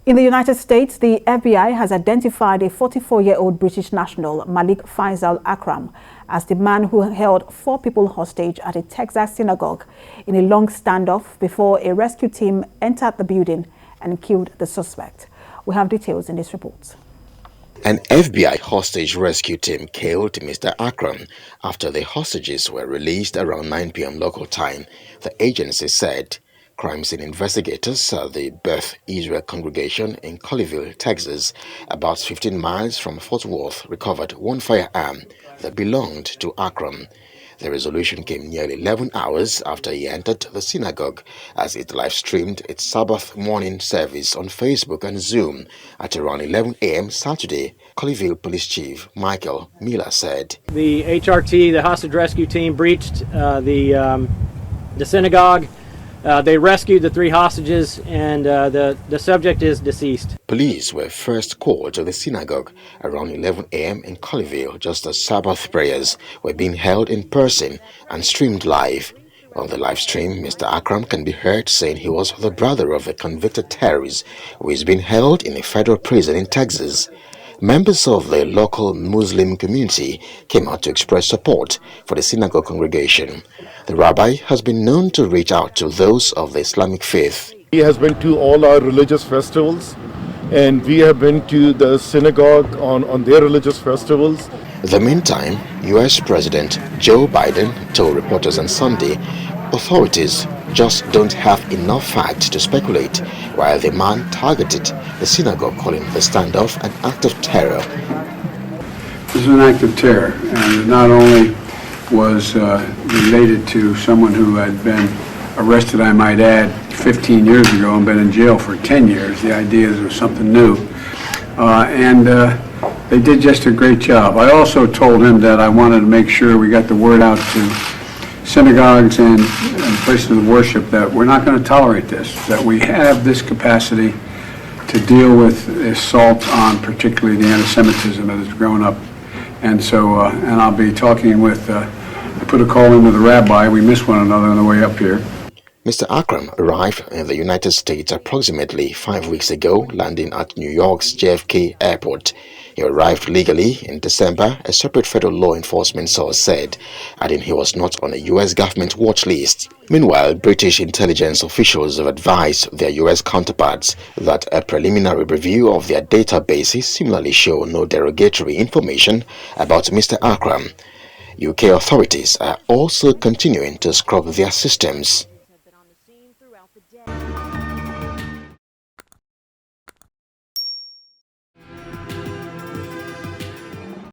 In the United States, the FBI has identified a 44-year-old British national, Malik Faisal Akram, as the man who held 4 people hostage at a Texas synagogue in a long standoff before a rescue team entered the building and killed the suspect. We have details in this report. An FBI hostage rescue team killed Mr. Akram after the hostages were released around 9 p.m. local time, the agency said. Crime scene investigators at the Beth Israel congregation in Colleyville, Texas, about 15 miles from Fort Worth, recovered one firearm that belonged to Akram. The resolution came nearly 11 hours after he entered the synagogue as it live-streamed its Sabbath morning service on Facebook and Zoom at around 11 a.m. Saturday, Colleyville Police Chief Michael Miller said. The HRT, the hostage rescue team, breached the synagogue. They rescued the 3 hostages, and the subject is deceased. Police were first called to the synagogue around 11 a.m. in Colleyville just as Sabbath prayers were being held in person and streamed live. On the live stream, Mr. Akram can be heard saying he was the brother of a convicted terrorist who is being held in a federal prison in Texas. Members of the local Muslim community came out to express support for the synagogue congregation. The rabbi has been known to reach out to those of the Islamic faith. He has been to all our religious festivals, and we have been to the synagogue on their religious festivals. In the meantime, U.S. President Joe Biden told reporters on Sunday authorities just don't have enough facts to speculate, while the man targeted the synagogue, calling the standoff an act of terror. This is an act of terror, and it not only was related to someone who had been arrested, I might add, 15 years ago and been in jail for 10 years. The idea is it was something new. They did just a great job. I also told him that I wanted to make sure we got the word out to synagogues and places of worship that we're not going to tolerate this, that we have this capacity to deal with assault on particularly the anti-Semitism that has grown up. And so, and I'll be talking with, I put a call in with a rabbi. We missed one another on the way up here. Mr. Akram arrived in the United States approximately 5 weeks ago, landing at New York's JFK airport. He arrived legally in December, a separate federal law enforcement source said, adding he was not on a U.S. government watch list. Meanwhile, British intelligence officials have advised their U.S. counterparts that a preliminary review of their databases similarly show no derogatory information about Mr. Akram. UK authorities are also continuing to scrub their systems.